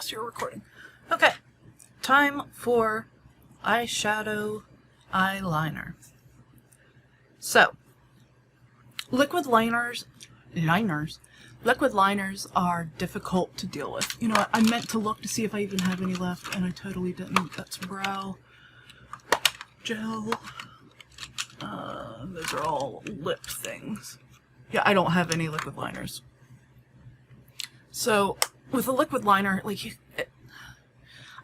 yes, you're recording. Okay, time for eyeshadow eyeliner. So, liquid liners are difficult to deal with. You know what, I meant to look to see if I even have any left, and I totally didn't. That's brow gel. Those are all lip things. Yeah, I don't have any liquid liners. So, with a liquid liner,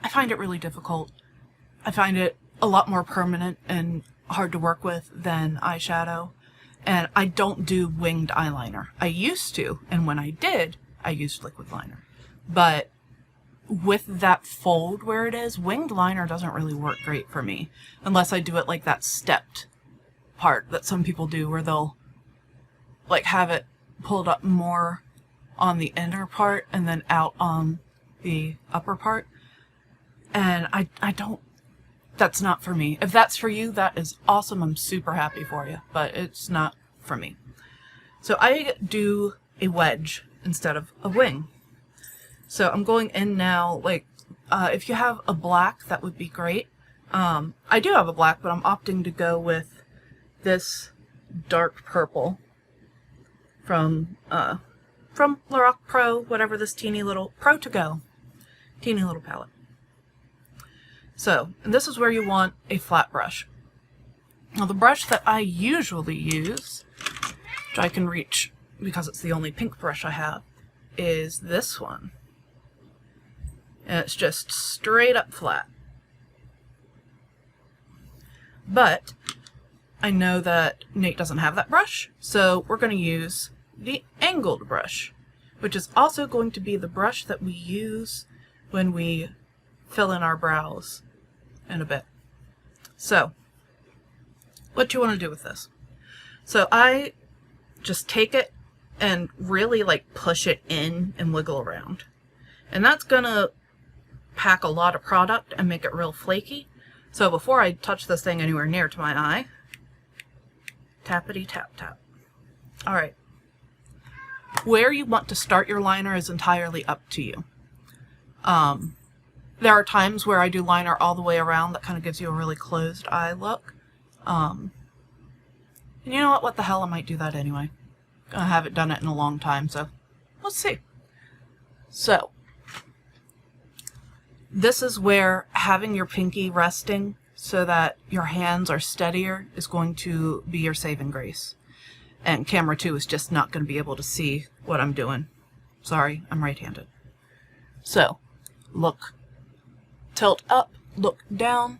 I find it really difficult. I find it a lot more permanent and hard to work with than eyeshadow. And I don't do winged eyeliner. I used to, and when I did, I used liquid liner. But with that fold where it is, winged liner doesn't really work great for me. Unless I do it like that stepped part that some people do, where they'll like have it pulled up more on the inner part and then out on the upper part. And I don't, that's not for me. If that's for you, that is awesome. I'm super happy for you, but it's not for me. So I do a wedge instead of a wing. So I'm going in now, if you have a black, that would be great. I do have a black, but I'm opting to go with this dark purple from Lorac Pro, whatever this teeny little, Pro to Go, teeny little palette. So, and this is where you want a flat brush. Now the brush that I usually use, which I can reach because it's the only pink brush I have, is this one. And it's just straight up flat. But I know that Nate doesn't have that brush, so we're going to use the angled brush, which is also going to be the brush that we use when we fill in our brows in a bit. So, what you want to do with this? So I just take it and really push it in and wiggle around. And that's going to pack a lot of product and make it real flaky. So before I touch this thing anywhere near to my eye, tappity tap tap. Alright. Where you want to start your liner is entirely up to you. There are times where I do liner all the way around. That kind of gives you a really closed eye look. And you know what? What the hell? I might do that anyway. I haven't done it in a long time, so let's see. So, this is where having your pinky resting so that your hands are steadier is going to be your saving grace. And camera 2 is just not going to be able to see what I'm doing. Sorry, I'm right-handed. So, look, tilt up, look down,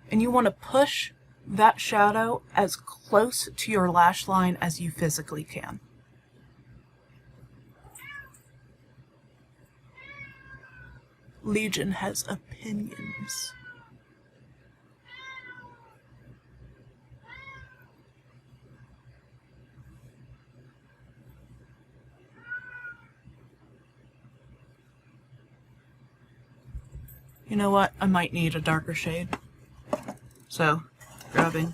and you want to push that shadow as close to your lash line as you physically can. Legion has opinions. You know what? I might need a darker shade. So, grabbing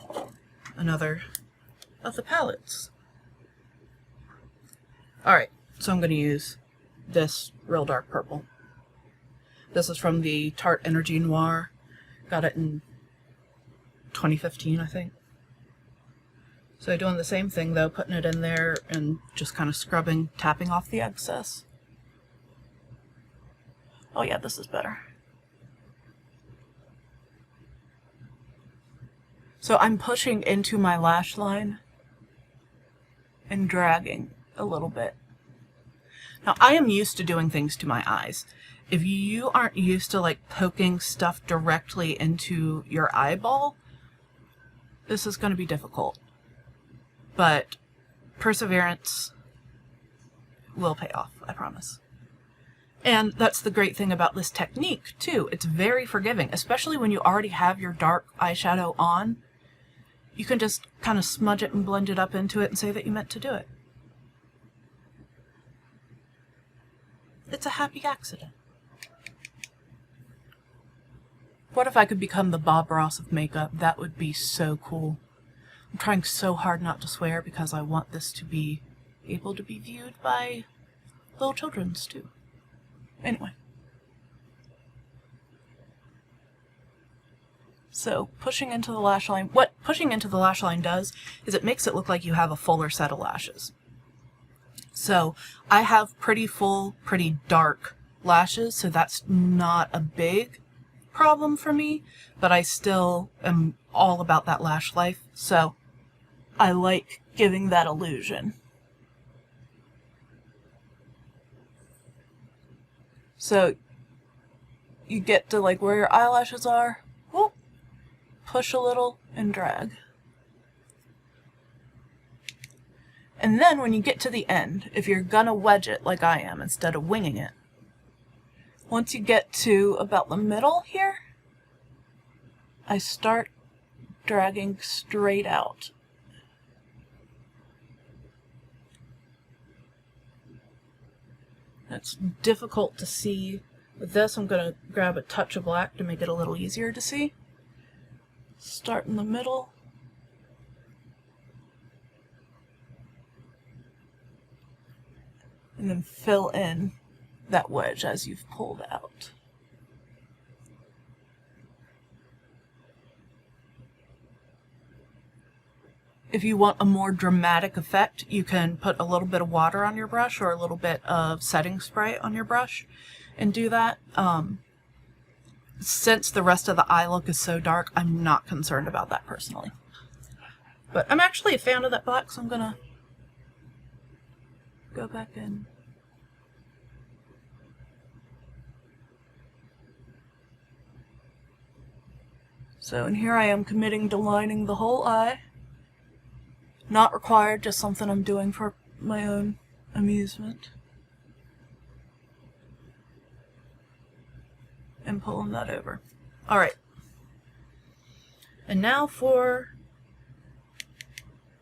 another of the palettes. Alright, so I'm going to use this real dark purple. This is from the Tarte Energy Noir. Got it in 2015, I think. So doing the same thing though, putting it in there and just kind of scrubbing, tapping off the excess. Oh yeah, this is better. So I'm pushing into my lash line and dragging a little bit. Now I am used to doing things to my eyes. If you aren't used to poking stuff directly into your eyeball, this is going to be difficult. But perseverance will pay off, I promise. And that's the great thing about this technique too. It's very forgiving, especially when you already have your dark eyeshadow on. You can just kind of smudge it and blend it up into it and say that you meant to do it. It's a happy accident. What if I could become the Bob Ross of makeup? That would be so cool. I'm trying so hard not to swear because I want this to be able to be viewed by little children too. Anyway. So pushing into the lash line, what pushing into the lash line does is it makes it look like you have a fuller set of lashes. So I have pretty full, pretty dark lashes, so that's not a big problem for me, but I still am all about that lash life, so I like giving that illusion. So you get to like where your eyelashes are, whoop, push a little and drag. And then when you get to the end, if you're gonna wedge it like I am instead of winging it, once you get to about the middle here, I start dragging straight out. It's difficult to see with this. I'm going to grab a touch of black to make it a little easier to see. Start in the middle. And then fill in that wedge as you've pulled out. If you want a more dramatic effect, you can put a little bit of water on your brush or a little bit of setting spray on your brush and do that. Since the rest of the eye look is so dark, I'm not concerned about that personally. But I'm actually a fan of that black, so I'm gonna go back in. So, and here I am committing to lining the whole eye. Not required, just something I'm doing for my own amusement. And pulling that over. Alright. And now for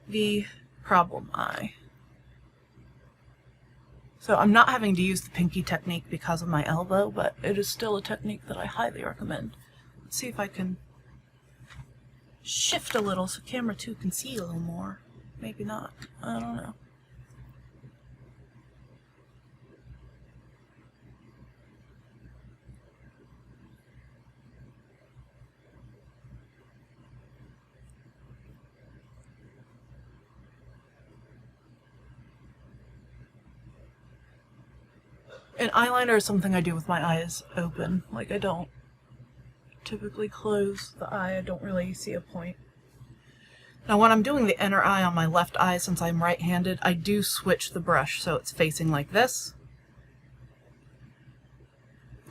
the problem eye. So I'm not having to use the pinky technique because of my elbow, but it is still a technique that I highly recommend. Let's see if I can shift a little so camera 2 can see a little more. Maybe not. I don't know. And eyeliner is something I do with my eyes open. Like, I don't typically close the eye. I don't really see a point. Now when I'm doing the inner eye on my left eye, since I'm right-handed, I do switch the brush so it's facing like this,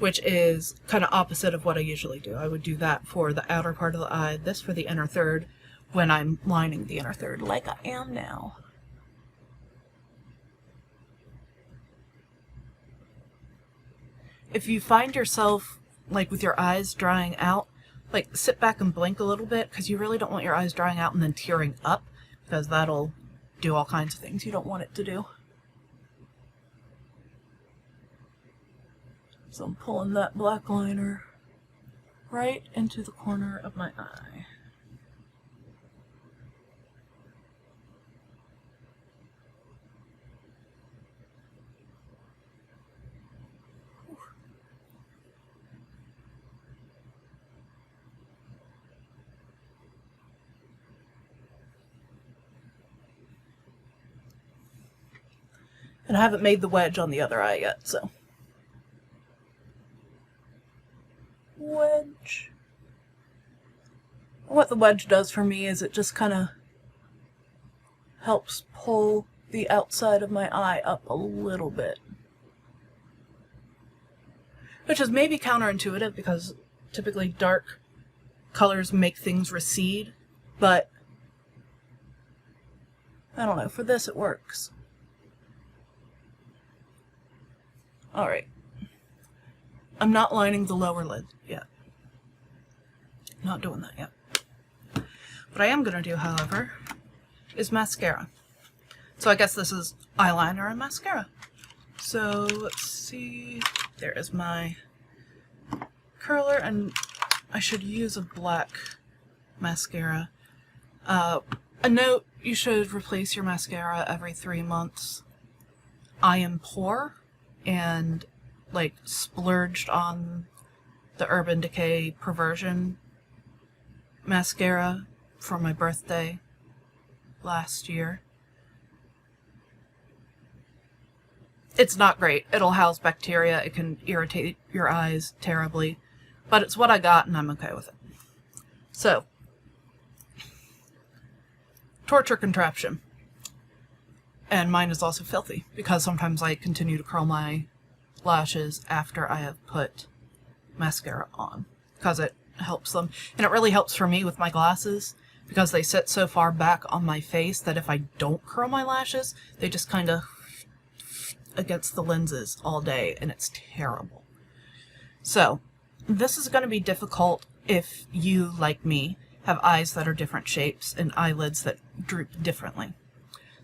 which is kind of opposite of what I usually do. I would do that for the outer part of the eye, this for the inner third, when I'm lining the inner third, like I am now. If you find yourself, like with your eyes drying out, like sit back and blink a little bit, because you really don't want your eyes drying out and then tearing up, because that'll do all kinds of things you don't want it to do. So I'm pulling that black liner right into the corner of my eye. And I haven't made the wedge on the other eye yet, so. Wedge. What the wedge does for me is it just kind of helps pull the outside of my eye up a little bit. Which is maybe counterintuitive because typically dark colors make things recede, but I don't know, for this it works. Alright. I'm not lining the lower lid yet. Not doing that yet. What I am going to do, however, is mascara. So I guess this is eyeliner and mascara. So let's see. There is my curler, and I should use a black mascara. A note, you should replace your mascara every 3 months. I am poor and like splurged on the Urban Decay Perversion mascara for my birthday last year. It's not great. It'll house bacteria. It can irritate your eyes terribly. But it's what I got and I'm okay with it. So, torture contraption. And mine is also filthy because sometimes I continue to curl my lashes after I have put mascara on because it helps them. And it really helps for me with my glasses because they sit so far back on my face that if I don't curl my lashes, they just kind of against the lenses all day and it's terrible. So this is going to be difficult if you, like me, have eyes that are different shapes and eyelids that droop differently.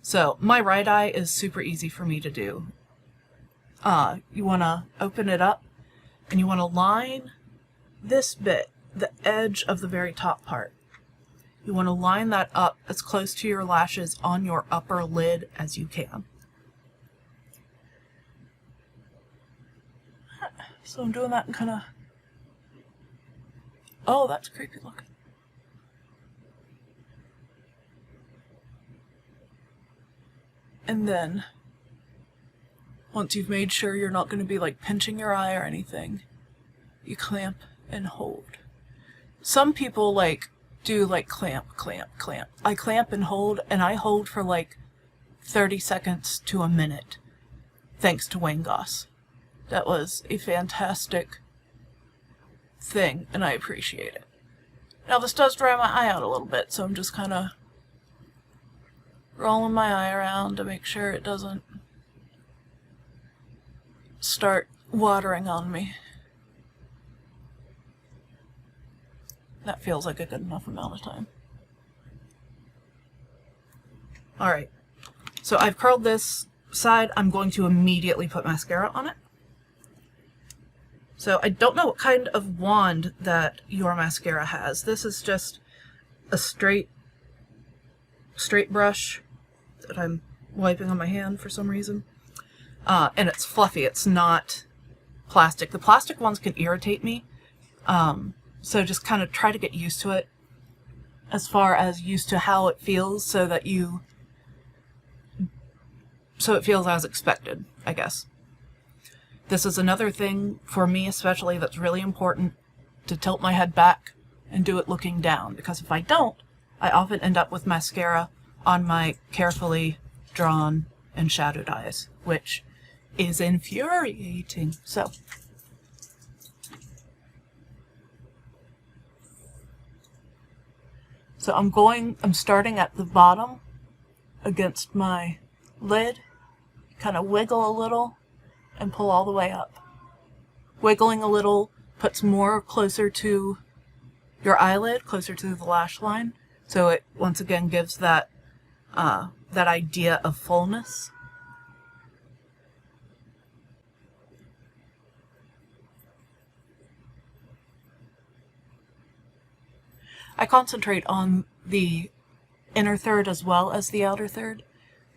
So my right eye is super easy for me to do. You want to open it up and you want to line this bit, the edge of the very top part. You want to line that up as close to your lashes on your upper lid as you can. So I'm doing that and kind of... Oh, that's creepy looking. And then, once you've made sure you're not going to be like pinching your eye or anything, you clamp and hold. Some people do clamp. I clamp and hold, and I hold for like 30 seconds to a minute, thanks to Wayne Goss. That was a fantastic thing, and I appreciate it. Now this does dry my eye out a little bit, so I'm just kind of rolling my eye around to make sure it doesn't start watering on me. That feels like a good enough amount of time. Alright, so I've curled this side. I'm going to immediately put mascara on it. So I don't know what kind of wand that your mascara has. This is just a straight brush that I'm wiping on my hand for some reason. And it's fluffy. It's not plastic. The plastic ones can irritate me. So just kind of try to get used to it as far as used to how it feels so it feels as expected, I guess. This is another thing for me especially that's really important, to tilt my head back and do it looking down, because if I don't, I often end up with mascara on my carefully drawn and shadowed eyes, which is infuriating. So I'm starting at the bottom against my lid, kind of wiggle a little and pull all the way up. Wiggling a little puts more closer to your eyelid, closer to the lash line, so it once again gives that idea of fullness. I concentrate on the inner third as well as the outer third,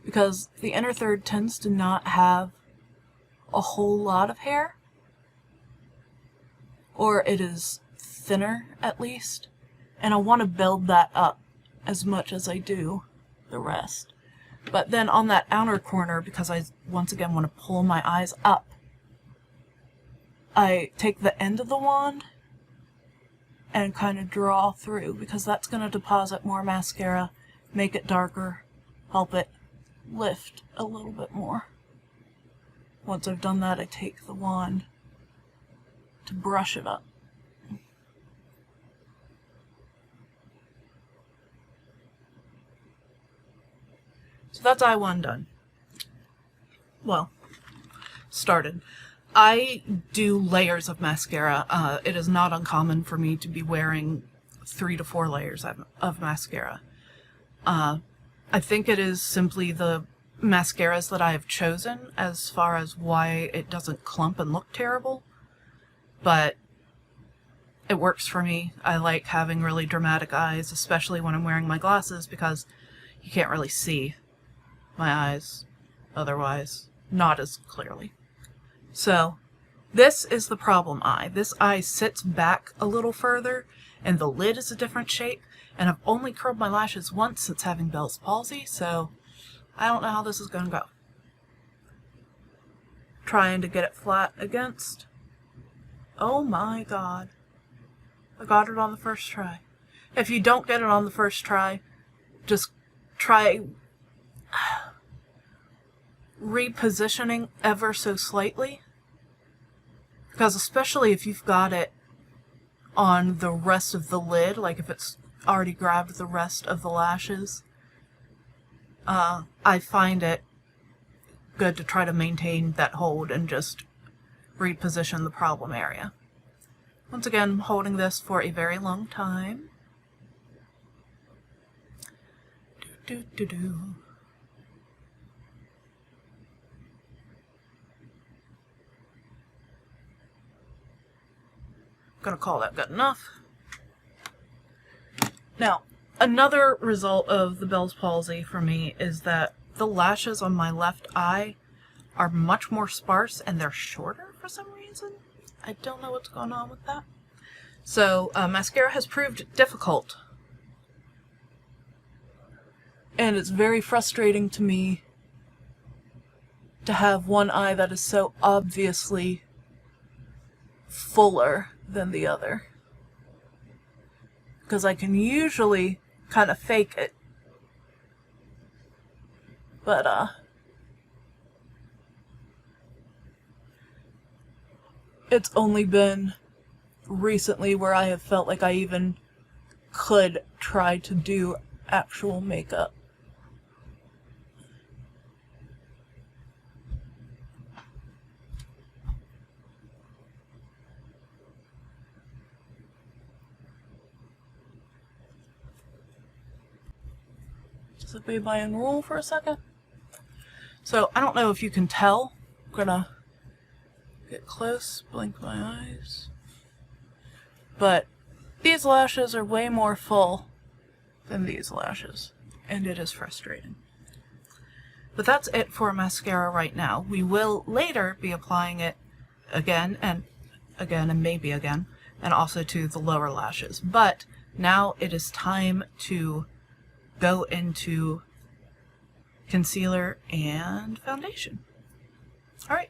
because the inner third tends to not have a whole lot of hair, or it is thinner at least, and I want to build that up as much as I do the rest. But then on that outer corner, because I once again want to pull my eyes up, I take the end of the wand and kind of draw through, because that's going to deposit more mascara, make it darker, help it lift a little bit more. Once I've done that, I take the wand to brush it up. So that's eye one done. Well, started. I do layers of mascara. It is not uncommon for me to be wearing 3 to 4 layers of mascara. I think it is simply the mascaras that I have chosen as far as why it doesn't clump and look terrible, but it works for me. I like having really dramatic eyes, especially when I'm wearing my glasses, because you can't really see my eyes otherwise, not as clearly. So This is the problem eye. This eye sits back a little further, and the lid is a different shape, and I've only curled my lashes once since having Bell's palsy, so I don't know how this is going to go. Trying to get it flat against. Oh my god. I got it on the first try. If you don't get it on the first try, just try repositioning ever so slightly. Because especially if you've got it on the rest of the lid, like if it's already grabbed the rest of the lashes, I find it good to try to maintain that hold and just reposition the problem area. Once again, I'm holding this for a very long time. I'm gonna call that good enough. Now, another result of the Bell's palsy for me is that the lashes on my left eye are much more sparse and they're shorter for some reason. I don't know what's going on with that. So, mascara has proved difficult. And it's very frustrating to me to have one eye that is so obviously fuller than the other. Because I can usually kind of fake it. But, it's only been recently where I have felt like I even could try to do actual makeup. Just obey my own rule for a second. So, I don't know if you can tell. I'm gonna get close, blink my eyes. But these lashes are way more full than these lashes, and it is frustrating. But that's it for mascara right now. We will later be applying it again, and maybe again, and also to the lower lashes. But now it is time to go into concealer and foundation. Alright,